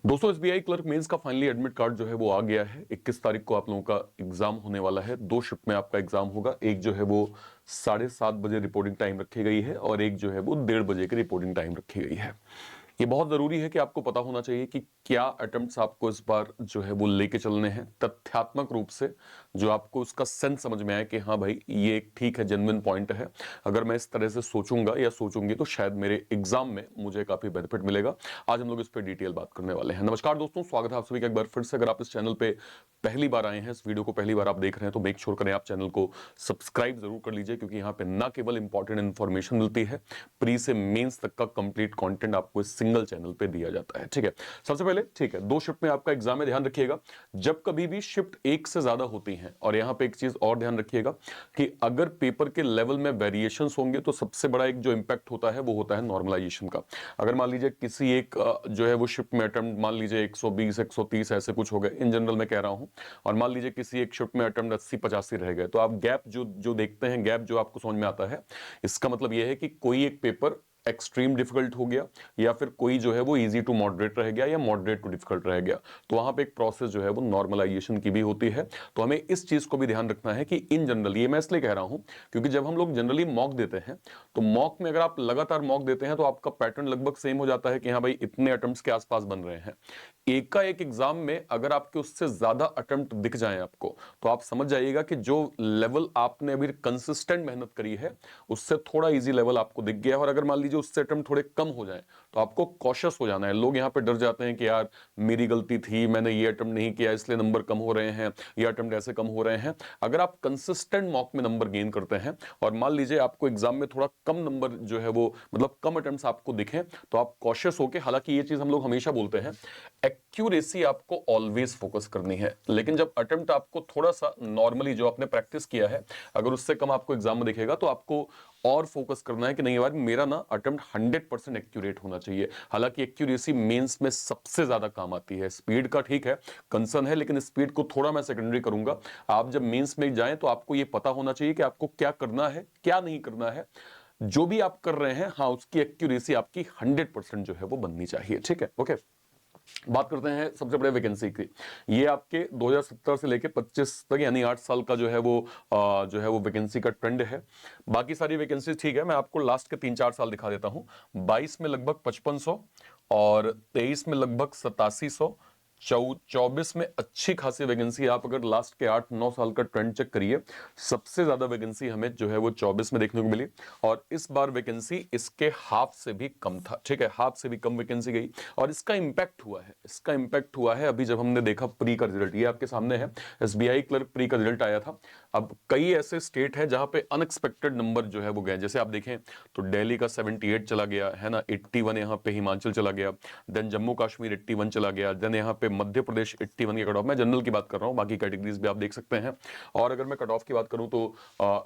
दोस्तों SBI clerk mains का finally admit card जो है वो आ गया है। 21 तारीख को आप लोगों का एग्जाम होने वाला है। दो शिफ्ट में आपका एग्जाम होगा। एक जो है वो 7:30 बजे रिपोर्टिंग टाइम रखी गई है और एक जो है वो 1:30 बजे की रिपोर्टिंग टाइम रखी गई है। ये बहुत जरूरी है कि आपको पता होना चाहिए कि क्या अटेम्प्ट्स आपको इस बार जो है वो लेके चलने हैं तथ्यात्मक रूप से, जो आपको उसका सेंस समझ में आए कि हाँ भाई ये एक ठीक है, जेन्युइन पॉइंट है। अगर मैं इस तरह से सोचूंगा या सोचूंगी तो शायद मेरे एग्जाम में मुझे काफी बेनिफिट मिलेगा। आज हम लोग इस पर डिटेल बात करने वाले हैं। नमस्कार दोस्तों, स्वागत है आप सभी का एक बार फिर से। अगर आप इस चैनल पे पहली बार आए हैं, इस वीडियो को पहली बार आप देख रहे हैं, तो मेक श्योर करें आप चैनल को सब्सक्राइब जरूर कर लीजिए, क्योंकि यहाँ पे ना केवल इंपॉर्टेंट इंफॉर्मेशन मिलती है, प्री से मेंस तक का कंप्लीट कंटेंट आपको इस सिंगल चैनल पे दिया जाता है। ठीक है, सबसे पहले ठीक है, दो शिफ्ट में आपका एग्जाम है, ध्यान रखिएगा। जब कभी भी शिफ्ट एक से ज्यादा होती हैं, और यहाँ पे एक चीज और ध्यान रखिएगा कि अगर पेपर के लेवल में वेरिएशंस होंगे तो सबसे बड़ा एक जो इंपैक्ट होता है वो होता है नॉर्मलाइजेशन का। अगर मान लीजिए किसी एक जो है वो शिफ्ट में अटेम्प्ट मान लीजिए 120 130 ऐसे कुछ हो गए, इन जनरल में कह रहा हूं, और मान लीजिए किसी एक शिफ्ट में अटेम्प्ट 80 85 रह गए, तो आप गैप जो जो देखते हैं, गैप जो आपको समझ में आता है, इसका मतलब यह है कि कोई एक पेपर एक्सट्रीम डिफिकल्ट हो गया या फिर कोई जो है वो इजी टू मॉडरेट रह गया या मॉडरेट टू डिफिकल्ट रह गया। तो वहां पे एक प्रोसेस जो है वो नॉर्मलाइजेशन की भी होती है। तो हमें इस चीज को भी ध्यान रखना है कि इन जनरल, ये मैं इसलिए कह रहा हूं क्योंकि जब हम लोग जनरली मॉक देते हैं, तो मॉक में अगर आप लगातार मॉक देते हैं तो आपका पैटर्न लगभग सेम हो जाता है कि हाँ भाई इतने अटेम्प्ट्स के आसपास बन रहे हैं। एक का एक एग्जाम में अगर आपके उससे ज्यादा अटेम्प्ट दिख जाएं आपको, तो आप समझ जाइएगा कि जो लेवल आपने अभी कंसिस्टेंट मेहनत करी है उससे थोड़ा इजी लेवल आपको दिख गया है। और अगर मान लीजिए उससे अटेम्प्ट थोड़े कम हो जाएं, तो आपको कॉशियस हो जाना है। लोग यहाँ पे डर जाते हैं कि यार मेरी गलती थी, मैंने ये अटेम्प्ट नहीं किया इसलिए नंबर कम हो रहे हैं, ये अटेम्प्ट ऐसे कम हो रहे हैं। अगर आप कंसिस्टेंट मॉक में नंबर गेन करते हैं और मान लीजिए आपको एग्जाम में थोड़ा कम नंबर जो है वो, मतलब कम अटेम्प्ट्स आपको दिखें, तो आप कॉशियस होके, हालांकि ये चीज हम लोग हमेशा बोलते हैं, एक्यूरेसी आपको ऑलवेज फोकस करनी है। लेकिन जब अटेम्प्ट आपको थोड़ा सा नॉर्मली जो आपने प्रैक्टिस किया है, अगर उससे कम आपको एग्जाम में दिखेगा, तो आपको और फोकस करना है कि नहीं यार मेरा ना अटेम्प्ट 100% एक्यूरेट होना चाहिए। हालांकि एक्यूरेसी मेंस में सबसे ज्यादा काम आती है। स्पीड का ठीक है, कंसर्न है, लेकिन स्पीड को थोड़ा मैं सेकेंडरी करूंगा। आप जब मेंस में जाएं तो आपको यह पता होना चाहिए कि आपको क्या करना है, क्या नहीं करना है। जो भी आप कर रहे हैं, हाँ, उसकी एक्यूरेसी आपकी 100% जो है वो बननी चाहिए। ठीक है, ओके। बात करते हैं सबसे बड़े वैकेंसी की। ये आपके 2017 से लेके 25 तक, यानी 8 साल का जो है वो जो है वो वैकेंसी का ट्रेंड है। बाकी सारी वैकेंसी ठीक है, मैं आपको लास्ट के 3 4 साल दिखा देता हूं। 22 में लगभग 5500, और 23 में लगभग 8700, 24 में अच्छी खासी वैकेंसी। आप अगर लास्ट के 8 9 साल का ट्रेंड चेक करिए, सबसे ज्यादा वैकेंसी हमें जो है वो 24 में देखने को मिली, और इस बार वैकेंसी इसके हाफ से भी कम था। ठीक है, हाफ से भी कम वैकेंसी गई, और इसका इंपैक्ट हुआ है, इसका इंपैक्ट हुआ है अभी जब हमने देखा प्री का रिजल्ट। ये आपके सामने है, एसबीआई क्लर्क प्री का रिजल्ट आया था। अब कई ऐसे स्टेट है जहां पे अनएक्सपेक्टेड नंबर जो है वो गए। जैसे आप देखें तो दिल्ली का 78 चला गया है ना, 81 यहाँ पे हिमाचल चला गया, देन जम्मू कश्मीर 81 चला गया, देन यहाँ पे मध्य प्रदेश 81 के कट ऑफ। मैं जनरल की बात कर रहा हूँ, बाकी कैटेगरीज भी आप देख सकते हैं। और अगर मैं कट ऑफ की बात करूं तो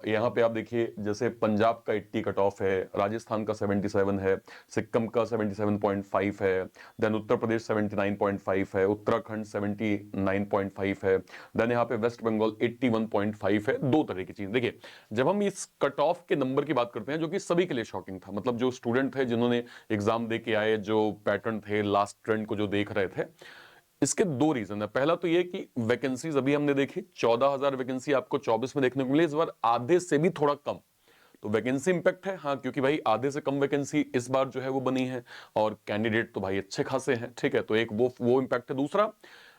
यहाँ पे आप देखिए, जैसे पंजाब का 80 कट ऑफ है, राजस्थान का 77 है, सिक्किम का 77.5 है, देन उत्तर प्रदेश 79.5 है, उत्तराखंड 79.5 है, देन यहाँ पे वेस्ट बंगाल 81.5 है। दो तरह की चीज देखिए, जब हम इस कट ऑफ के नंबर की बात करते हैं, जो कि सभी के लिए शॉकिंग था, मतलब जो स्टूडेंट थे जिन्होंने एग्जाम दे के आए, जो पैटर्न थे लास्ट ट्रेंड को जो देख रहे थे, इसके दो रीजन है। पहला तो ये कि वैकेंसीज अभी हमने देखी 14,000 वैकेंसी आपको 24 में देखने को मिली, इस बार आधे से भी थोड़ा कम। तो वैकेंसी इंपैक्ट है, हाँ, क्योंकि भाई आधे से कम वैकेंसी इस बार जो है वो बनी है, और कैंडिडेट तो भाई अच्छे खासे हैं। ठीक है, तो एक वो इंपैक्ट है। दूसरा,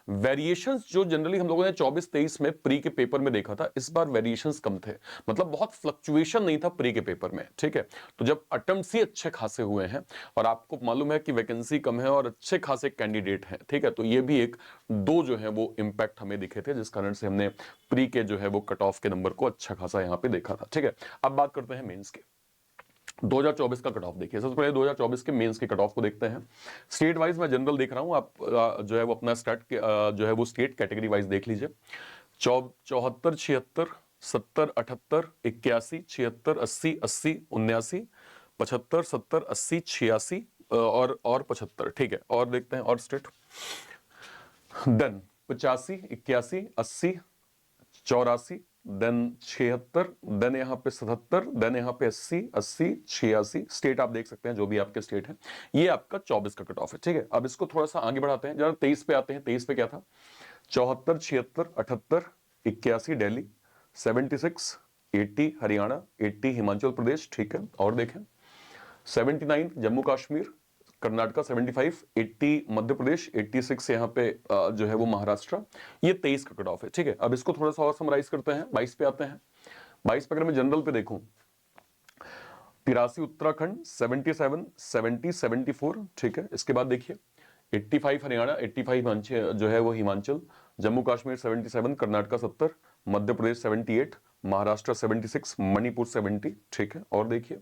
वेरिएशंस जो जनरली हम लोगों ने 24 23 में प्री के पेपर में देखा था, इस बार वेरिएशंस कम थे, मतलब बहुत फ्लक्चुएशन नहीं था प्री के पेपर में। ठीक है, तो जब अटेम्प्ट्स ही अच्छे खासे हुए हैं, और आपको मालूम है कि वैकेंसी कम है और अच्छे खासे कैंडिडेट हैं, ठीक है, तो ये भी एक दो जो है वो इंपैक्ट हमें दिखे थे, जिस कारण से हमने प्री के जो है वो कट ऑफ के नंबर को अच्छा खासा यहां पे देखा था। ठीक है, अब बात करते हैं मेंस के। 2024 का कट ऑफ देखिए, सबसे पहले 2024 के मेंस के कट ऑफ को देखते हैं। स्टेट वाइज मैं जनरल देख रहा हूं, आप जो है वो अपना जो है वो स्टेट कैटेगरी वाइज देख लीजिए। 74 76 70 78 81 76 80 80 79 75 70 80 86 और 75। ठीक है, और देखते हैं और स्टेट। देन 85 81 80 84 देन 76, देन यहाँ पे 77, देन यहाँ पे 80, 80, 86 स्टेट आप देख सकते हैं जो भी आपके स्टेट है। ये आपका 24 का कट ऑफ है, ठीक है। अब इसको थोड़ा सा आगे बढ़ाते हैं, जरा 23 पे आते हैं। 23 पे क्या था? 74, 76, 78, 81 दिल्ली, 76, 80 हरियाणा, 80 हिमाचल प्रदेश, ठीक है। और देखें 79 जम्मू कश्मीर, कर्नाटका 75, 80 मध्य प्रदेश, 86 यहाँ पे जो है वो महाराष्ट्र। ये 23 का कट ऑफ है, ठीक है। अब इसको थोड़ा सा और समराइज करते हैं, 22 पे आते हैं। 22 पे अगर मैं जनरल पे देखूं, 83 उत्तराखंड, 77, 70, 74, ठीक है। इसके बाद देखिए 85 हरियाणा, 85 हिमाचल जो है वो हिमाचल, जम्मू कश्मीर 77, कर्नाटका 70, मध्य प्रदेश 78, महाराष्ट्र 76, मणिपुर 70, ठीक है। और देखिए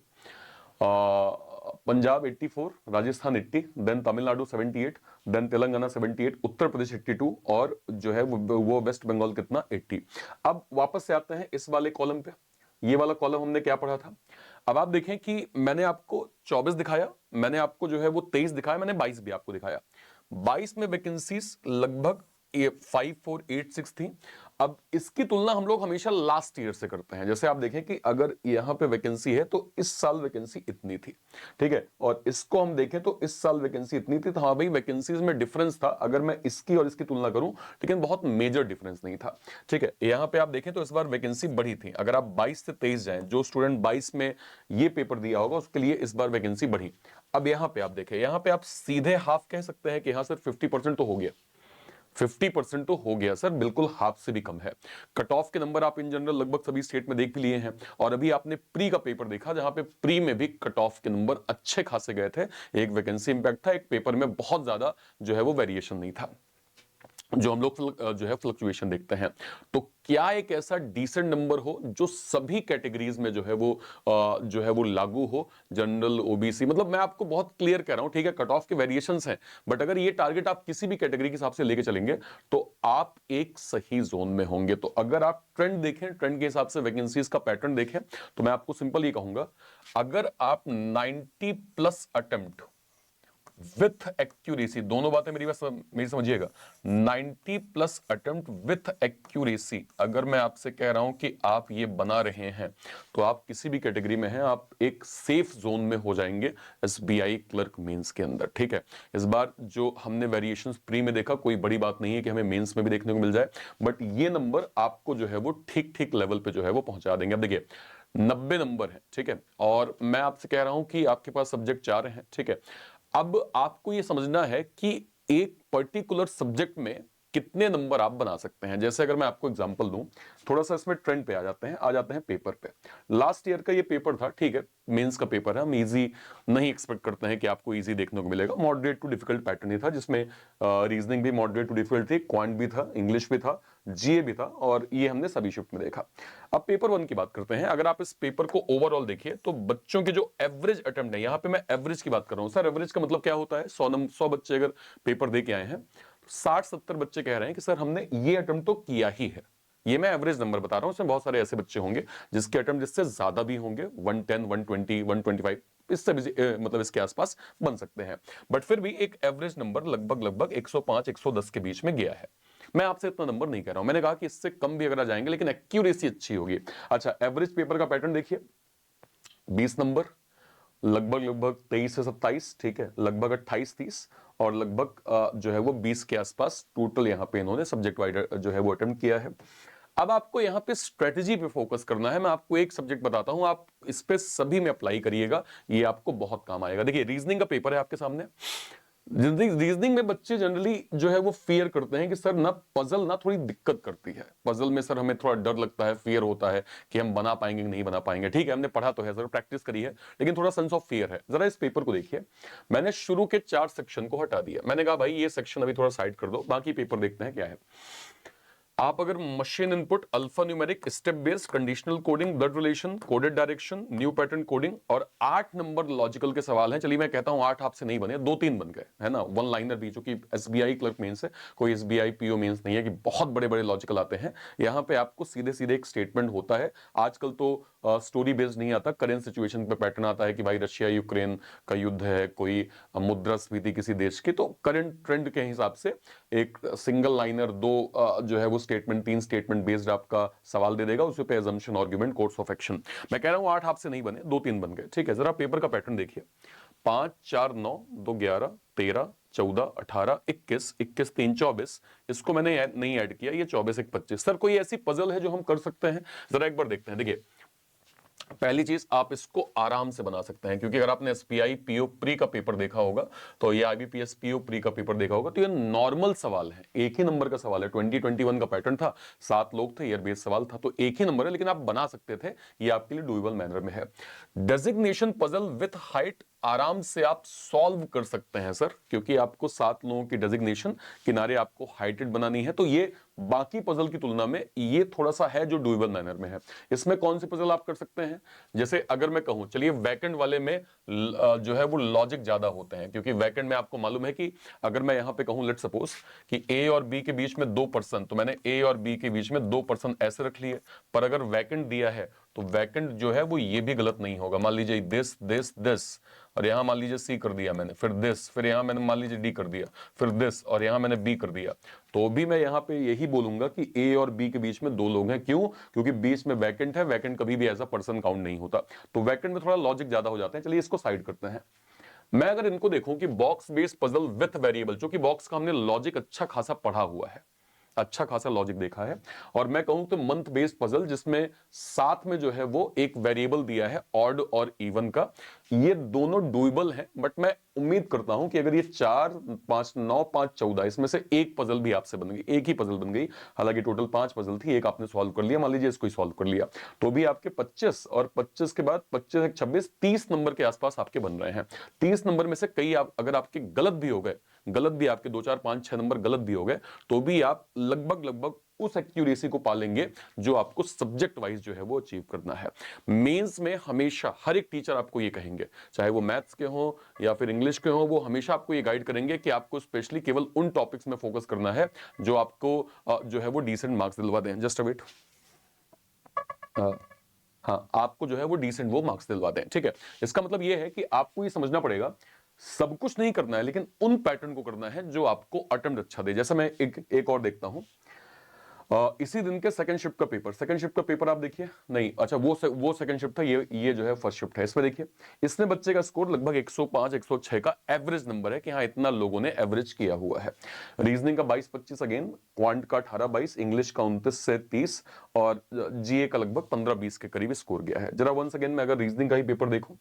पंजाब 84, राजस्थान 80, देन तमिलनाडु 78, देन तेलंगाना 78, उत्तर प्रदेश 82 और जो है वो वेस्ट बंगाल कितना 80। अब वापस से आते हैं इस वाले कॉलम पे। ये वाला कॉलम हमने क्या पढ़ा था? अब आप देखें कि मैंने आपको 24 दिखाया, मैंने आपको जो है वो 23 दिखाया, मैंने 22 भी आपको दिखाया। 22 में वैकेंसीज लगभग 5486 थी। अब इसकी तुलना हम लोग हमेशा लास्ट ईयर से करते हैं। जैसे आप देखें कि अगर यहां पे वैकेंसी है तो इस साल वैकेंसी इतनी थी, ठीक है। और इसको हम देखें तो इस साल वैकेंसी इतनी थी। तो हाँ भाई, वैकेंसीज में डिफरेंस था अगर मैं इसकी और इसकी तुलना करूं, लेकिन बहुत मेजर डिफरेंस नहीं था, ठीक है। यहां पे आप देखें तो इस बार वैकेंसी बढ़ी थी। अगर आप 22 से 23 जाएं, जो स्टूडेंट 22 में ये पेपर दिया होगा उसके लिए इस बार वैकेंसी बढ़ी। अब यहां पे आप देखें, यहां पे आप सीधे हाफ कह सकते हैं कि यहां सिर्फ 50% तो हो गया। 50% तो हो गया सर, बिल्कुल हाफ से भी कम है। कट ऑफ के नंबर आप इन जनरल लगभग सभी स्टेट में देख भी लिए हैं। और अभी आपने प्री का पेपर देखा, जहां पे प्री में भी कट ऑफ के नंबर अच्छे खासे गए थे। एक वैकेंसी इंपैक्ट था, एक पेपर में बहुत ज्यादा जो है वो वेरिएशन नहीं था, जो हम लोग जो है फ्लक्चुएशन देखते हैं। तो क्या एक ऐसा डिसेंट नंबर हो जो सभी कैटेगरीज में जो है वो लागू हो, जनरल, ओबीसी, मतलब मैं आपको बहुत क्लियर कह रहा हूं, ठीक है। कट ऑफ के वेरिएशंस हैं, बट अगर ये टारगेट आप किसी भी कैटेगरी के हिसाब से लेके चलेंगे तो आप एक सही जोन में होंगे। तो अगर आप ट्रेंड देखें, ट्रेंड के हिसाब से वैकेंसीज का पैटर्न देखें, तो मैं आपको सिंपल ये कहूंगा, अगर आप 90 प्लस अटेम्प्ट विथ एक्यूरेसी, दोनों बातें मेरी समझिएगा, 90 प्लस अटेम्प्ट विथ एक्यूरेसी, अगर मैं आपसे कह रहा हूं कि आप ये बना रहे हैं तो आप किसी भी कैटेगरी में हैं, आप एक सेफ जोन में हो जाएंगे एसबीआई क्लर्क मेंस के अंदर, ठीक है। इस बार जो हमने वेरिएशंस प्री में देखा, कोई बड़ी बात नहीं है कि हमें मेंस में भी देखने को मिल जाए, बट ये नंबर आपको जो है वो ठीक ठीक लेवल पे जो है वो पहुंचा देंगे। अब देखिए 90 नंबर है, ठीक है, और मैं आपसे कह रहा हूं कि आपके पास सब्जेक्ट 4 हैं, ठीक है। अब आपको यह समझना है कि एक पर्टिकुलर सब्जेक्ट में कितने नंबर आप बना सकते हैं। जैसे अगर मैं आपको एग्जांपल दूं, थोड़ा सा इसमें ट्रेंड पे आ जाते हैं पेपर पे। लास्ट ईयर का ये पेपर था, ठीक है, मेंस का पेपर है, हम इजी नहीं एक्सपेक्ट करते हैं कि आपको इजी देखने को मिलेगा। मॉडरेट टू डिफिकल्ट पैटर्न ही था, जिसमें रीजनिंग भी मॉडरेट टू डिफिकल्ट थी, क्वांट भी था, इंग्लिश भी था, जीए भी था, और ये हमने सभी शिफ्ट में देखा। अब पेपर 1 की बात करते हैं। अगर आप इस पेपर को ओवरऑल देखिए तो बच्चों के जो एवरेज अटेम्प्ट है, यहां पे मैं एवरेज की बात कर रहा हूं सर। एवरेज का मतलब क्या होता है? 100 बच्चे अगर पेपर दे के आए हैं, 60-70 बच्चे कह रहे हैं कि सर हमने ये अटेम्प्ट तो किया ही है। ये मैं एवरेज नंबर बता रहा हूं, इसमें बहुत सारे ऐसे बच्चे होंगे जिसके अटेम्प्ट जिससे ज्यादा भी होंगे, 110, 120, 125, इससे भी मतलब इसके आसपास बन सकते हैं। बट फिर भी एक एवरेज नंबर लगभग 105, 110 के बीच में गया है। मैं आपसे इतना नंबर नहीं कह रहा हूं, मैंने कहा कि इससे कम भी अगर आ जाएंगे, लेकिन एक्यूरेसी अच्छी होगी। अच्छा, एवरेज पेपर का पैटर्न देखिए, 20 नंबर, लगभग 23 से 27, ठीक है, लगभग 28-30, और लगभग जो है वो 20 के आसपास टोटल यहां पे इन्होंने सब्जेक्ट वाइड जो है वो अटेम्प्ट किया है। अब आपको यहां पे स्ट्रेटजी पे फोकस करना है। मैं आपको एक सब्जेक्ट बताता हूं, आप इस पे सभी में अप्लाई करिएगा, ये आपको बहुत काम आएगा। देखिए रीजनिंग का पेपर है आपके सामने। रीजनिंग में बच्चे जनरली जो है वो फियर करते हैं कि सर ना पजल ना थोड़ी दिक्कत करती है, पजल में सर हमें थोड़ा डर लगता है, फियर होता है कि हम बना पाएंगे कि नहीं बना पाएंगे। ठीक है, हमने पढ़ा तो है सर, प्रैक्टिस करी है, लेकिन थोड़ा सेंस ऑफ फियर है। जरा इस पेपर को देखिए, मैंने शुरू के 4 सेक्शन को हटा दिया। मैंने कहा भाई ये सेक्शन अभी थोड़ा साइड कर दो, बाकी पेपर देखते हैं क्या है। आप अगर machine input, alpha numeric, step based, conditional coding, blood relation, coded direction, new pattern coding, और 8 नंबर लॉजिकल के सवाल हैं। चलिए मैं कहता हूं 8 आपसे नहीं बने, 2-3 बन गए, है ना, वन लाइनर भी, जो कि एसबीआई क्लर्क मेंस है, कोई एसबीआई पीओ मेंस नहीं है कि बहुत बड़े बड़े लॉजिकल आते हैं। यहां पे आपको सीधे सीधे एक स्टेटमेंट होता है। आजकल तो स्टोरी बेस्ड नहीं आता, करेंट सिचुएशन पे पैटर्न आता है कि भाई रशिया यूक्रेन का युद्ध है, कोई मुद्रास्फीति किसी देश की, तो करंट ट्रेंड के हिसाब से एक सिंगल लाइनर दो जो है वो स्टेटमेंट, 3 स्टेटमेंट बेस्ड आपका सवाल दे देगा, उस पे assumption, argument, course of action. मैं कह रहा हूं 8 आपसे नहीं बने, 2-3 बन गए, ठीक है। जरा पेपर का पैटर्न देखिए, 5 4 9 2 11 13 14 18 21 21 3 24, इसको मैंने नहीं ऐड किया, ये 24 1 25। सर कोई ऐसी पजल है जो हम कर सकते हैं? जरा एक बार देखते हैं। देखिए पहली चीज, आप इसको आराम से बना सकते हैं, क्योंकि अगर आपने एसपीआई पीओ प्री का पेपर देखा होगा तो ये आईबीपीएस पीओ प्री का पेपर देखा होगा, तो ये नॉर्मल सवाल है, एक ही नंबर का सवाल है। 2021 का पैटर्न था, 7 लोग थे, ईयर बेस्ड सवाल था, तो एक ही नंबर है, लेकिन आप बना सकते थे, ये आपके लिए डुएबल मैनर में है। डेजिग्नेशन पजल विथ हाइट आराम से आप सॉल्व कर सकते हैं सर, क्योंकि आपको 7 लोगों की डेजिग्नेशन, किनारे आपको हाइटेड बनानी है, तो ये बाकी पजल की तुलना में ये थोड़ा सा है जो डुएबल मैनर में है। इसमें कौन सी पजल आप कर सकते हैं? जैसे अगर मैं कहूं, चलिए वैकेंट वाले में जो है वो लॉजिक ज्यादा होते हैं, क्योंकि वैकेंट में आपको मालूम है कि अगर मैं यहां पे कहूं लेट सपोज कि ए और बी के बीच में 2%, तो मैंने ए और बी के बीच में 2% ऐसे रख लिए, पर अगर वैकेंट दिया है तो वैकेंट जो है वो ये भी गलत नहीं होगा। मान लीजिए दिस दिस दिस, और यहां मान लीजिए सी कर दिया मैंने, फिर दिस, फिर यहां मैंने मान लीजिए डी कर दिया, फिर दिस, और यहां मैंने बी कर दिया, तो भी मैं यहां पे यही बोलूंगा कि ए और बी के बीच में 2 लोग हैं। क्यों? क्योंकि बीच में वैकेंट है, वैकेंट कभी भी एज अ पर्सन काउंट नहीं होता, तो वैकेंट में थोड़ा लॉजिक ज्यादा हो जाते हैं। चलिए इसको साइड करते हैं। मैं अगर इनको देखूं कि box based puzzle with variable, जो कि बॉक्स का हमने लॉजिक अच्छा खासा पढ़ा हुआ है, अच्छा खासा लॉजिक देखा है, और मैं कहूं तो मंथ बेस्ड पजल जिसमें साथ में जो है वो एक वेरिएबल दिया है ऑड और इवन का, ये दोनों डुएबल हैं। बट मैं उम्मीद करता हूं कि अगर ये 4 5 9 5 14 इसमें से एक पजल भी आपसे बन गई, एक ही पजल बन गई, हालांकि टोटल 5 पजल थी, एक आपने सॉल्व कर लिया, मान लीजिए इसको ही सॉल्व कर लिया, तो भी आपके 25 और 25 के बाद 25 1 26 30 नंबर के आसपास आपके बन रहे हैं। 30 नंबर में से कई अगर आपके गलत भी हो गए, गलत भी आपके 2 4 5 6 नंबर गलत भी हो गए, तो भी आप लगभग लगभग उस एक्यूरेसी को पालेंगे जो आपको सब्जेक्ट वाइज जो है वो अचीव करना है। मेंस में हमेशा हर एक टीचर आपको ये कहेंगे, चाहे वो मैथ्स के हो या फिर इंग्लिश के हो, वो हमेशा आपको ये गाइड करेंगे कि आपको स्पेशली केवल उन टॉपिक्स में फोकस करना है जो आपको जो है वो डिसेंट मार्क्स दिलवा दें। जस्ट अ वेट, हाँ, आपको जो है वो डिसेंट वो मार्क्स दिलवा दें, ठीक है। इसका मतलब ये है कि आपको ये समझना पड़ेगा, सब कुछ नहीं करना है, लेकिन उन पैटर्न को करना है जो आपको अटेम्प्ट अच्छा दे। जैसे मैं एक और देखता हूं, इसी दिन के सेकंड शिफ्ट का पेपर, सेकंड शिफ्ट का पेपर आप देखिए, नहीं अच्छा वो सेकंड शिफ्ट था, ये जो है फर्स्ट शिफ्ट है। इसमें देखिए, इसने बच्चे का स्कोर लगभग 105 106 का एवरेज नंबर है कि हाँ इतना लोगों ने एवरेज किया हुआ है। रीजनिंग का 22-25 अगेन, क्वांट का 18-22, इंग्लिश का 29 से 30, और जीए का लगभग 15-20 के करीब स्कोर गया है। जरा वंस अगेन मैं अगर रीजनिंग का ही पेपर देखूं,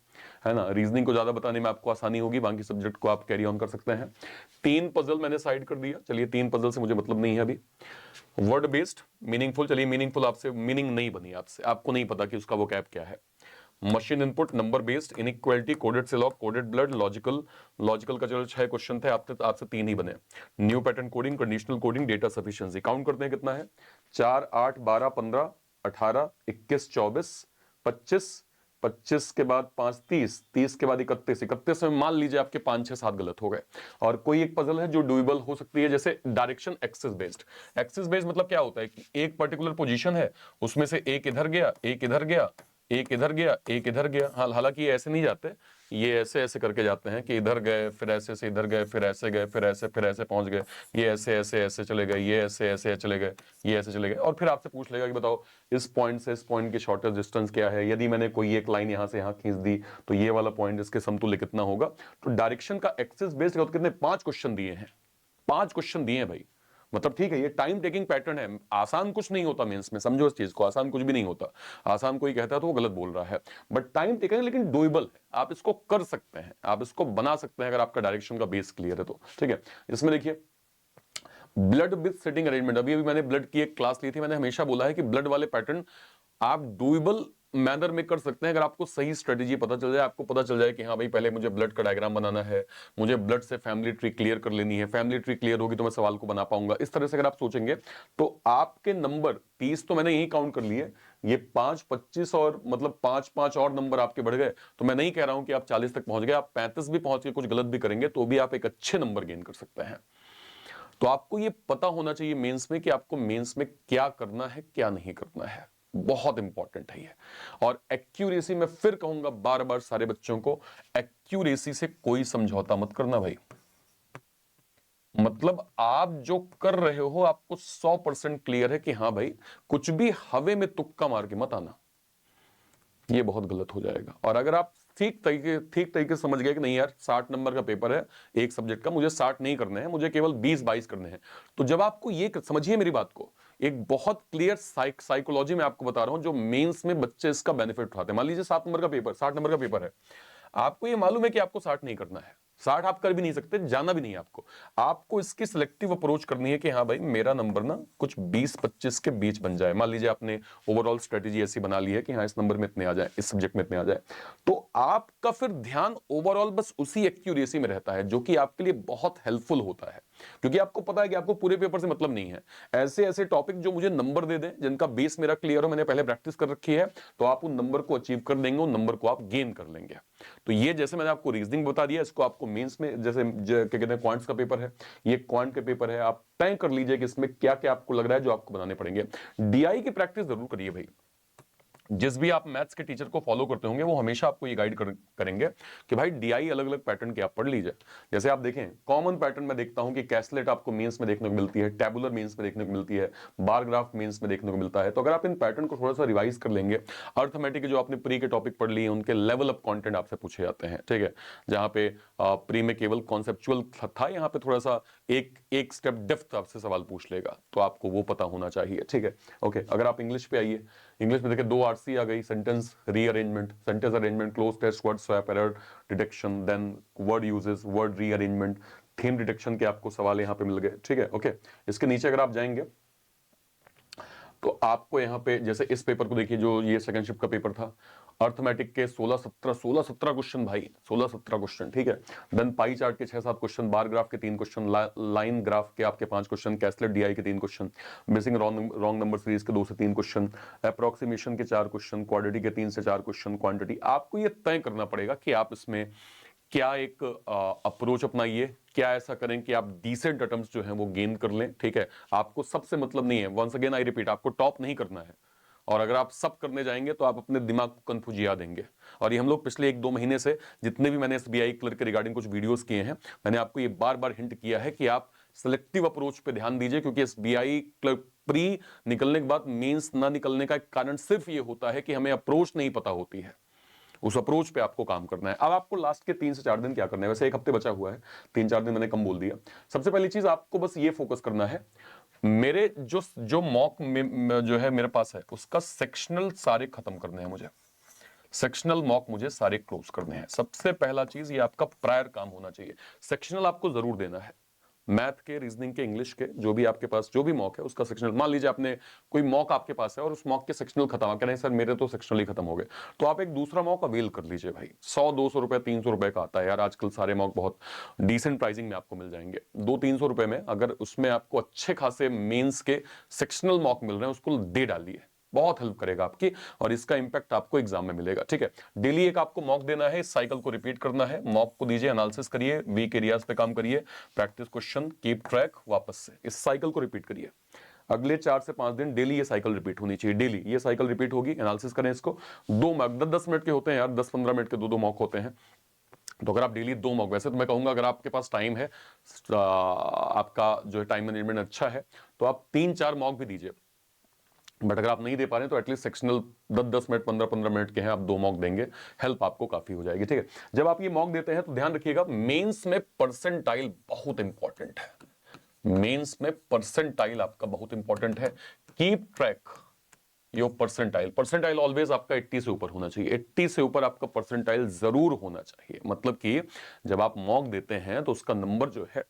है ना, रीजनिंग को ज्यादा बताने में आपको आसानी होगी, बाकी सब्जेक्ट को आप कैरी ऑन कर सकते हैं। 3 पजल मैंने साइड कर दिया, चलिए 3 पजल से मुझे मतलब नहीं है अभी। वर्ड बेस्ड मीनिंगफुल, चलिए मीनिंगफुल आपसे मीनिंग नहीं बनी, आपसे आपको नहीं पता कि उसका वो कैप क्या है। Machine input, number based, inequality, coded सिलॉग, कोडेड ब्लड, लॉजिकल, लॉजिकल का चलो 6 क्वेश्चन थे, आपसे 3 ही बने। New pattern coding, conditional coding, data sufficiency. Count करते हैं कितना है, 4 8 12 15 18 21 24 25, 25 के बाद 5 30, 30 के बाद 31, 31 में मान लीजिए आपके 5 6 7 गलत हो गए। और कोई एक पजल है जो डुएबल हो सकती है, जैसे direction axis based. Axis based मतलब क्या होता है कि एक पर्टिकुलर पोजीशन है, उसमें से एक इधर गया, एक इधर गया, एक इधर गया, एक इधर गया। हालांकि ये ऐसे नहीं जाते, ये ऐसे ऐसे करके जाते हैं कि इधर गए, फिर ऐसे से इधर गए, फिर ऐसे गए, फिर ऐसे पहुंच गए, ये ऐसे ऐसे ऐसे चले गए, ये ऐसे ऐसे चले गए, ये ऐसे चले गए, और फिर आपसे पूछ लेगा कि बताओ इस पॉइंट से इस पॉइंट की शॉर्टेस्ट डिस्टेंस क्या है। यदि मैंने कोई एक लाइन यहां से यहां खींच दी तो ये वाला पॉइंट इसके समतुल्य कितना होगा। तो डायरेक्शन का एक्सिस बेस्ड कितने 5 क्वेश्चन दिए हैं, 5 क्वेश्चन दिए हैं भाई। मतलब ठीक है, ये टाइम टेकिंग पैटर्न है, आसान कुछ नहीं होता मेंस में, समझो इस चीज को, आसान कुछ भी नहीं होता। आसान कोई कहता है तो वो गलत बोल रहा है, बट टाइम टेकिंग है, लेकिन डुएबल है, आप इसको कर सकते हैं, आप इसको बना सकते हैं अगर आपका डायरेक्शन का बेस क्लियर है तो, ठीक है। इसमें देखिए, ब्लड विद सेटिंग अरेंजमेंट, अभी अभी मैंने ब्लड की एक क्लास ली थी, मैंने हमेशा बोला है कि ब्लड वाले पैटर्न आप डुएबल मैनर में कर सकते हैं अगर आपको सही स्ट्रेटेजी पता चल जाए, आपको पता चल जाए कि हाँ भाई पहले मुझे ब्लड का डायग्राम बनाना है, मुझे ब्लड से फैमिली ट्री क्लियर कर लेनी है, फैमिली ट्री क्लियर होगी तो मैं सवाल को बना पाऊंगा। इस तरह से अगर आप सोचेंगे तो आपके नंबर 30 तो मैंने यही काउंट कर लिए, ये 5 25 और मतलब 5 5 और नंबर आपके बढ़ गए। तो मैं नहीं कह रहा हूं कि आप 40 तक पहुंच गए, आप 35 भी पहुंच के कुछ गलत भी करेंगे तो भी आप एक अच्छे नंबर गेन कर सकते हैं। तो आपको ये पता होना चाहिए मेंस में कि आपको मेंस में क्या करना है क्या नहीं करना है। बहुत इंपॉर्टेंट है ये। और एक्यूरेसी मैं फिर कहूंगा बार बार सारे बच्चों को, एक्यूरेसी से कोई समझौता मत करना भाई। मतलब आप जो कर रहे हो आपको 100% क्लियर है कि हाँ भाई, कुछ भी हवे में तुक्का मार के मत आना, ये बहुत गलत हो जाएगा। और अगर आप ठीक तरीके से समझ गए कि नहीं यार 60 नंबर का पेपर है एक सब्जेक्ट का, मुझे 60 नहीं करने हैं, मुझे केवल 20-22 करने हैं, तो जब आपको ये समझिए मेरी बात को, एक बहुत क्लियर साइकोलॉजी में आपको बता रहा हूं जो मेंस में बच्चे इसका बेनिफिट उठाते हैं। मान लीजिए 7 नंबर का पेपर, 60 नंबर का पेपर है, आपको ये मालूम है कि आपको 60 नहीं करना है, 60 आप कर भी नहीं सकते, जाना भी नहीं है आपको, आपको इसकी सिलेक्टिव अप्रोच करनी है कि हाँ भाई मेरा नंबर ना कुछ 20-25 के बीच बन जाए। मान लीजिए आपने ओवरऑल स्ट्रेटेजी ऐसी बना ली है कि हाँ इस नंबर में इतने आ जाए, इस सब्जेक्ट में इतने आ जाए, तो आपका फिर ध्यान ओवरऑल बस उसी एक्यूरेसी में रहता है, जो कि आपके लिए बहुत हेल्पफुल होता है, क्योंकि आपको पता है कि आपको पूरे पेपर से मतलब नहीं है। ऐसे ऐसे टॉपिक जो मुझे नंबर दे दें, जिनका बेस मेरा क्लियर हो, मैंने पहले प्रैक्टिस कर रखी है, तो आप उन नंबर को अचीव कर देंगे, उन नंबर को आप गेन कर लेंगे। तो ये जैसे मैंने आपको रीजनिंग बता दिया, इसको आपको मेंस में जैसे क्या कहते हैं क्वांट्स का पेपर है, ये क्वांट का पेपर है, आप तय कर लीजिए कि इसमें क्या क्या आपको लग रहा है जो आपको बनाने पड़ेंगे। डीआई की प्रैक्टिस जरूर करिए भाई। जिस भी आप मैथ्स के टीचर को फॉलो करते होंगे वो हमेशा आपको ये गाइड करेंगे कि भाई डीआई अलग अलग पैटर्न के आप पढ़ लीजिए। जैसे आप देखें कॉमन पैटर्न में देखता हूं कि कैसलेट आपको मेंस में देखने को मिलती है, टेबुलर मेंस में देखने को मिलती है, बार ग्राफ मेंस में देखने को मिलता है। तो अगर आप इन पैटर्न को थोड़ा सा रिवाइज कर लेंगे, अर्थमेटिक जो आपने प्री के टॉपिक पढ़ लिए उनके लेवल अप कंटेंट आपसे पूछे जाते हैं, ठीक है, जहां पे प्री में केवल कॉन्सेप्चुअल था, यहाँ पे थोड़ा सा एक स्टेप डेप्थ आपसे सवाल पूछ लेगा, तो आपको वो पता होना चाहिए, ठीक है। ओके, अगर आप इंग्लिश पे आइए, इंग्लिश में देखिए 2 आरसी आ गई, sentence rearrangement, sentence arrangement, cloze test, word swap, error detection, then word uses, word rearrangement, theme detection के आपको सवाल यहाँ पे मिल गए, ठीक है। ओके, इसके नीचे अगर आप जाएंगे तो आपको यहाँ पे जैसे इस पेपर को देखिए, जो ये सेकंड शिफ्ट का पेपर था, अर्थमेटिक के 16-17 क्वेश्चन भाई, 16-17 क्वेश्चन, ठीक है। देन पाई चार्ट के 6-7 क्वेश्चन, बार ग्राफ के 3 क्वेश्चन, लाइन ग्राफ के आपके 5 क्वेश्चन, कैसलेट डीआई के 3 question, missing wrong number series के 2 से 3 क्वेश्चन, अप्रोक्सीमेशन के 4 क्वेश्चन, क्वाड्रेटिक के 3 से 4 क्वेश्चन, क्वांटिटी। आपको ये तय करना पड़ेगा कि आप इसमें क्या एक अप्रोच अपनाइए, क्या ऐसा करें कि आप डिसेंट अटेम्प्ट्स जो हैं वो गेन कर लें, ठीक है। आपको सबसे मतलब नहीं है, वंस अगेन आई रिपीट, आपको टॉप नहीं करना है, और अगर आप सब करने जाएंगे तो आप अपने दिमाग को कंफ्यूजिया देंगे। और ये हम लोग पिछले 1-2 महीने से जितने भी मैंने एसबीआई क्लर्क के रिगार्डिंग कुछ वीडियोस किए हैं, मैंने आपको ये बार बार हिंट किया है कि आप सिलेक्टिव अप्रोच पे ध्यान दीजिए, क्योंकि एसबीआई क्लर्क प्री निकलने के बाद मेंस ना निकलने का एक कारण सिर्फ ये होता है कि हमें अप्रोच नहीं पता होती है। उस अप्रोच पे आपको काम करना है। अब आपको लास्ट के 3 से 4 दिन क्या करना है, वैसे 1 हफ्ते बचा हुआ है, 3-4 दिन मैंने कम बोल दिया। सबसे पहली चीज आपको बस ये फोकस करना है, मेरे जो मॉक में जो है मेरे पास है उसका सेक्शनल सारे खत्म करने हैं मुझे, सेक्शनल मॉक मुझे सारे क्लोज करने हैं। सबसे पहला चीज ये आपका प्रायर काम होना चाहिए, सेक्शनल आपको जरूर देना है, मैथ के, रीजनिंग के, इंग्लिश के, जो भी आपके पास जो भी मॉक है उसका सेक्शनल। मान लीजिए आपने कोई मॉक आपके पास है और उस मॉक के सेक्शनल खत्म, कह रहे हैं सर मेरे तो सेक्शनल ही खत्म हो गए, तो आप एक दूसरा मॉक अवेल कर लीजिए भाई। 100-200 रुपए, 300 रुपए का आता है यार आजकल, सारे मॉक बहुत डिसेंट प्राइसिंग में आपको मिल जाएंगे। 200-300 रुपए में अगर उसमें आपको अच्छे खासे मेंस के सेक्शनल मॉक मिल रहे हैं, उसको दे डालिए, बहुत हेल्प करेगा आपकी, और इसका इंपैक्ट आपको एग्जाम में मिलेगा, ठीक है। डेली एक आपको मॉक देना है, इस साइकिल को रिपीट करना है, मॉक को दीजिए, एनालिसिस करिए, वीक एरियाज पे काम करिए, प्रैक्टिस क्वेश्चन, कीप ट्रैक, वापस से इस साइकिल को रिपीट करिए। अगले 4 से 5 दिन डेली ये साइकिल रिपीट होनी चाहिए, डेली ये साइकिल रिपीट होगी, एनालिसिस करें इसको। 2 मॉक 10-10 मिनट के होते हैं यार, 10-15 मिनट के 2-2 मॉक होते हैं, तो अगर आप डेली 2 मॉक, वैसे तो मैं कहूंगा अगर आपके पास टाइम है, आपका जो है टाइम मैनेजमेंट अच्छा है, तो आप 3-4 मॉक भी दीजिए, बट अगर आप नहीं दे पा रहे हैं तो एटलीस्ट सेक्शनल 10-10 मिनट, 15-15 मिनट के हैं, आप 2 मॉक देंगे, हेल्प आपको काफी हो जाएगी, ठीक है। जब आप ये मॉक देते हैं तो ध्यान रखिएगा, मेंस में परसेंटाइल बहुत इंपॉर्टेंट है, मेंस में परसेंटाइल आपका बहुत इंपॉर्टेंट है। Keep track your percentile, percentile always आपका 80 से ऊपर होना चाहिए, 80 से ऊपर आपका परसेंटाइल जरूर होना चाहिए। मतलब कि जब आप मॉक देते हैं तो उसका नंबर जो है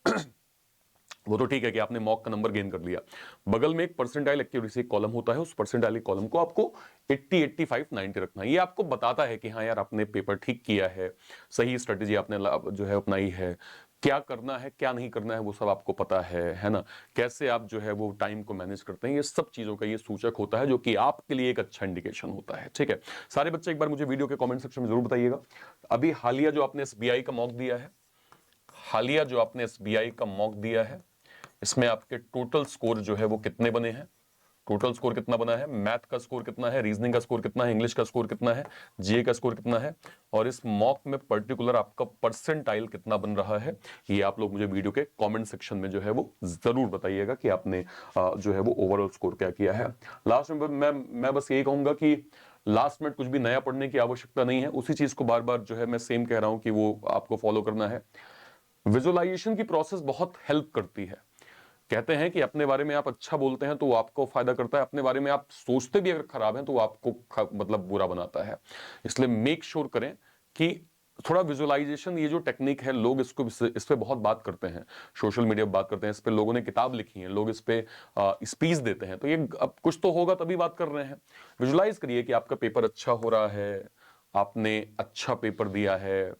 वो तो ठीक है कि आपने मॉक का नंबर गेन कर लिया, बगल में एक परसेंटाइल एक्यूरेसी कॉलम होता है, उस परसेंटाइल कॉलम को आपको 80, 85, 90 रखना है। ये आपको बताता है कि हाँ यार आपने पेपर ठीक किया है, सही स्ट्रेटेजी आपने जो है अपनाई है, क्या करना है क्या नहीं करना है वो सब आपको पता है ना, कैसे आप जो है वो टाइम को मैनेज करते हैं, ये सब चीजों का ये सूचक होता है, जो कि आपके लिए एक अच्छा इंडिकेशन होता है, ठीक है। सारे बच्चे एक बार मुझे वीडियो के कमेंट सेक्शन में जरूर बताइएगा, अभी हालिया जो आपने एसबीआई का मॉक दिया है, हालिया जो आपने एसबीआई का मॉक दिया है, इसमें आपके टोटल स्कोर जो है वो कितने बने हैं, टोटल स्कोर कितना बना है, मैथ का स्कोर कितना है, रीजनिंग का स्कोर कितना है, इंग्लिश का स्कोर कितना है, जीए का स्कोर कितना है, और इस मॉक में पर्टिकुलर आपका परसेंटाइल कितना बन रहा है, ये आप लोग मुझे वीडियो के कमेंट सेक्शन में जो है वो जरूर बताइएगा कि आपने जो है वो ओवरऑल स्कोर क्या किया है। लास्ट में मैं बस यही कहूंगा कि लास्ट में कुछ भी नया पढ़ने की आवश्यकता नहीं है, उसी चीज को बार बार जो है मैं सेम कह रहा हूं कि वो आपको फॉलो करना है। विजुअलाइजेशन की प्रोसेस बहुत हेल्प करती है। कहते हैं कि अपने बारे में आप अच्छा बोलते हैं तो वो आपको फायदा करता है, अपने बारे में आप सोचते भी अगर खराब हैं तो वो आपको मतलब बुरा बनाता है। इसलिए मेक श्योर करें कि थोड़ा विजुअलाइजेशन, ये जो टेक्निक है, लोग इस पे बहुत बात करते हैं, सोशल मीडिया पे बात करते हैं, इस पे लोगों ने किताब लिखी है, लोग इस पे स्पीच देते हैं, तो ये अब कुछ तो होगा तभी बात कर रहे हैं। विजुअलाइज करिए कि आपका पेपर अच्छा हो रहा है, आपने अच्छा पेपर दिया है,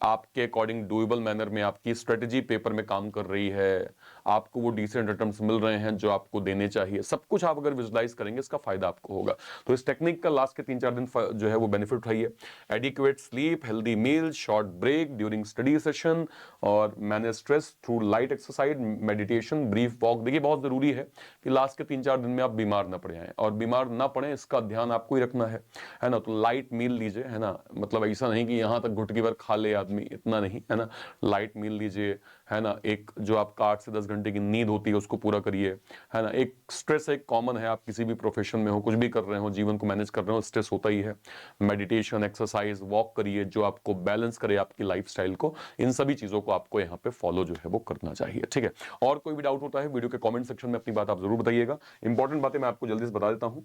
आपके अकॉर्डिंग डूएबल मैनर में आपकी स्ट्रेटजी पेपर में काम कर रही है, आपको वो डिसेंट अटेम्प्ट्स मिल रहे हैं जो आपको देने चाहिए, सब कुछ आप अगर विजुलाइज करेंगे इसका फायदा आपको होगा। तो इस टेक्निक का लास्ट के 3-4 दिन जो है वो बेनिफिट उठाइए। Adequate sleep, healthy meal, short break during study session, और manage stress through light exercise, meditation, brief walk. देखिए बहुत जरूरी है कि लास्ट के 3-4 दिन में आप बीमार ना पड़े आए, और बीमार ना पड़े इसका ध्यान आपको ही रखना है ना। तो लाइट मील लीजिए, है ना, मतलब ऐसा नहीं कि यहां तक घुटकी भर खा ले आदमी, इतना नहीं, है ना। लाइट मील लीजिए, है ना। एक जो आपका 8 से 10 घंटे की नींद होती है उसको पूरा करिए, है ना। एक स्ट्रेस एक कॉमन है, आप किसी भी प्रोफेशन में हो, कुछ भी कर रहे हो, जीवन को मैनेज कर रहे हो, स्ट्रेस होता ही है। मेडिटेशन, एक्सरसाइज, वॉक करिए जो आपको बैलेंस करे आपकी लाइफस्टाइल को। इन सभी चीजों को आपको यहाँ पे फॉलो जो है वो करना चाहिए, ठीक है। और कोई भी डाउट होता है वीडियो के कमेंट सेक्शन में अपनी बात आप जरूर बताइएगा। इंपॉर्टेंट बातें मैं आपको जल्दी से बता देता हूं।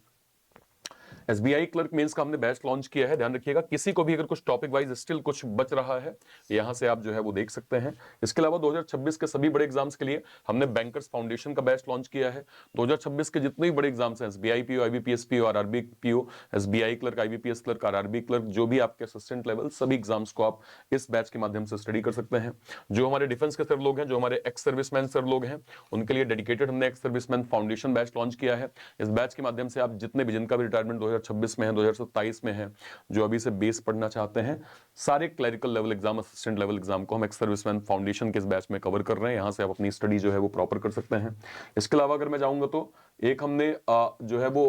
एसबीआई क्लर्क मेंस का हमने बैच लॉन्च किया है, ध्यान रखिएगा किसी को भी अगर कुछ टॉपिक वाइज स्टिल कुछ बच रहा है, यहां से आप जो है वो देख सकते हैं। इसके अलावा 2026 के सभी बड़े एग्जाम्स के लिए हमने बैंकर्स फाउंडेशन का बैच लॉन्च किया है। 2026 के जितने भी बड़े एग्जाम्स हैं, SBI PO, IBPS PO, RRB PO, SBI clerk, IBPS clerk, RRB clerk, जो भी आपके असिस्टेंट लेवल, सभी एग्जाम्स को आप इस बैच के माध्यम से स्टडी कर सकते हैं। जो हमारे डिफेंस के सर लोग हैं, जो हमारे एक्स सर्विसमैन सर लोग हैं, उनके लिए डेडिकेटेड हमने ex serviceman foundation batch launch किया है। इस बैच के माध्यम से आप जितने भी, जिनका भी रिटायरमेंट 2026 में है, 2027 में है, जो अभी से बेस पढ़ना चाहते हैं, सारे clerical level exam, assistant level exam को हम एक्स सर्विसमैन फाउंडेशन के इस बैच में कवर कर रहे हैं। यहां से आप अपनी स्टडी जो है वो प्रॉपर कर सकते हैं। इसके अलावा अगर मैं जाऊंगा तो एक हमने जो है वो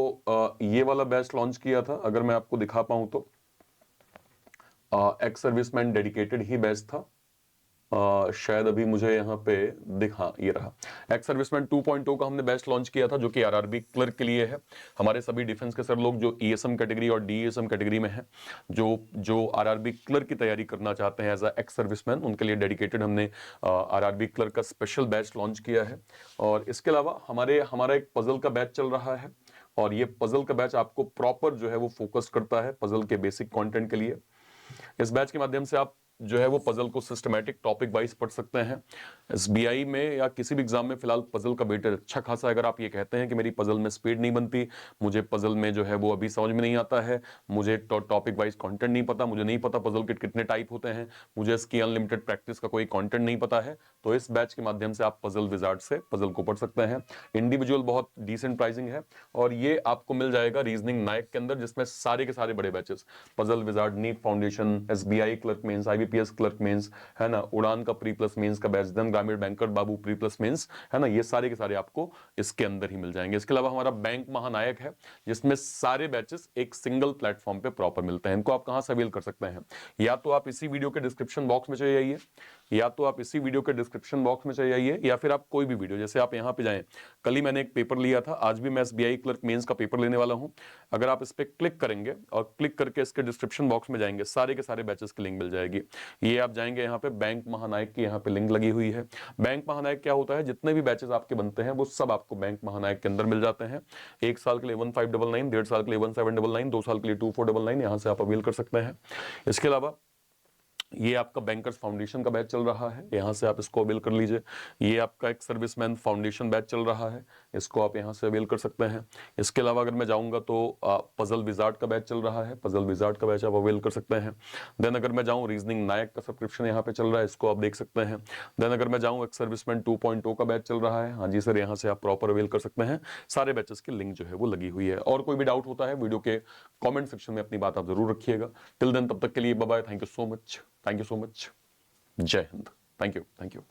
ये वाला बैच लॉन्च किया था, अगर मैं आपको दिखा पाऊं तो एक्स सर्विसमैन डेडिकेटेड ही बैच था। शायद अभी मुझे यहाँ पे दिखा, ये रहा एक्स सर्विसमैन 2.0 का हमने बैच लॉन्च किया था, जो कि आरआरबी क्लर्क के लिए है। हमारे सभी डिफेंस के सर लोग जो ईएसएम कैटेगरी और डीएसएम कैटेगरी में हैं, जो आरआरबी क्लर्क की तैयारी करना चाहते हैं एज अ एक्स सर्विसमैन, उनके लिए डेडिकेटेड हमने आरआरबी क्लर्क का स्पेशल बैच लॉन्च किया है। और इसके अलावा हमारा एक पजल का बैच चल रहा है, और ये पजल का बैच आपको प्रॉपर जो है वो फोकस करता है पजल के बेसिक कंटेंट के लिए। इस बैच के माध्यम से आप जो है वो पजल को सिस्टमैटिक टॉपिक वाइज पढ़ सकते हैं। एसबीआई में या किसी भी एग्जाम में फिलहाल पजल का वेटेज अच्छा खासा है। अगर आप ये कहते हैं कि मेरी पजल में स्पीड नहीं बनती, मुझे पजल में जो है वो अभी समझ में नहीं आता है, मुझे टॉपिक वाइज कंटेंट नहीं पता, मुझे नहीं पता पजल के कितने टाइप होते हैं, मुझे इसकी अनलिमिटेड प्रैक्टिस का कोई कंटेंट नहीं पता है, तो इस बैच के माध्यम से आप पजल विजार्ड से पजल को पढ़ सकते हैं। इंडिविजुअल बहुत डिसेंट प्राइसिंग है, और ये आपको मिल जाएगा रीजनिंग नायक के अंदर, जिसमें सारे के सारे बड़े batches, puzzle wizard, NEET foundation, SBI clerk mains, IBPS clerk mains, है ना, उड़ान का प्री प्लस मेंस का बैच, धन ग्रामीण बैंकर बाबू प्री प्लस मेंस, है ना, ये सारे के सारे आपको इसके अंदर ही मिल जाएंगे। इसके अलावा हमारा बैंक महानायक है, जिसमें सारे बैचेस एक सिंगल प्लेटफॉर्म पे प्रॉपर मिलते हैं। इनको आप कहां से अवेल कर सकते हैं? या तो आप इसी वीडियो के डिस्क्रिप्शन बॉक्स में चले जाइए, या तो आप इसी वीडियो के डिस्क्रिप्शन बॉक्स में चले जाइए, या फिर आप कोई भी वीडियो, जैसे आप यहां पे जाएं, कल ही मैंने एक पेपर लिया था, आज भी मैं एसबीआई क्लर्क मेंस का पेपर लेने वाला हूं। अगर आप इस पे क्लिक करेंगे और क्लिक करके इसके डिस्क्रिप्शन बॉक्स में जाएंगे, सारे के सारे बैचेस की लिंक मिल जाएगी। ये आप जाएंगे यहाँ पे बैंक महानायक की यहाँ पे लिंक लगी हुई है। बैंक महानायक क्या होता है? जितने भी बैचेस आपके बनते हैं वो सब आपको बैंक महानायक के अंदर मिल जाते हैं। 1 साल के लिए 1599, 1.5 साल के लिए 1799, 2 साल के लिए 2499, यहां से आप अवेल कर सकते हैं। इसके अलावा ये आपका बैंकर्स फाउंडेशन का बैच चल रहा है, यहां से आप इसको अवेल कर लीजिए। ये आपका एक सर्विसमैन फाउंडेशन बैच चल रहा है, इसको आप यहां से अवेल कर सकते हैं। इसके अलावा अगर मैं जाऊंगा तो पजल विजार्ड का बैच चल रहा है, पजल विजार्ड का बैच आप अवेल कर सकते हैं। देन अगर मैं जाऊं, रीजनिंग नायक का सब्सक्रिप्शन यहाँ पे चल रहा है, इसको आप देख सकते हैं। देन अगर मैं जाऊं, एक सर्विसमैन 2.0 का बैच चल रहा है, हाँ जी सर, यहाँ से आप प्रॉपर अवेल कर सकते हैं। सारे बैचेस की लिंक जो है वो लगी हुई है। और कोई भी डाउट होता है वीडियो के कॉमेंट सेक्शन में अपनी बात आप जरूर रखिएगा। टिल देन, तब तक के लिए bye bye, thank you so much, thank you so much, जय Hind, thank you, thank you.